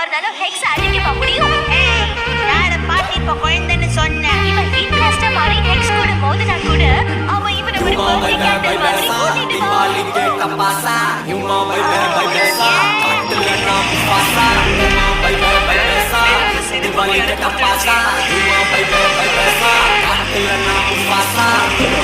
இருந்தாலும் ஹெக்ஸ் அடிக்க முடியும். ஏய், யார பாட்டி இப்ப குழந்தைன்னு சொன்ன? இவன் ஹீட் பிளாஸ்டர் மாதிரி ஹெக்ஸ் கூட மோதினா கூட அவன் இவனை ஒரு பர்த்டே கேண்டல் மாதிரி கூட்டிட்டு வா. Mufasa,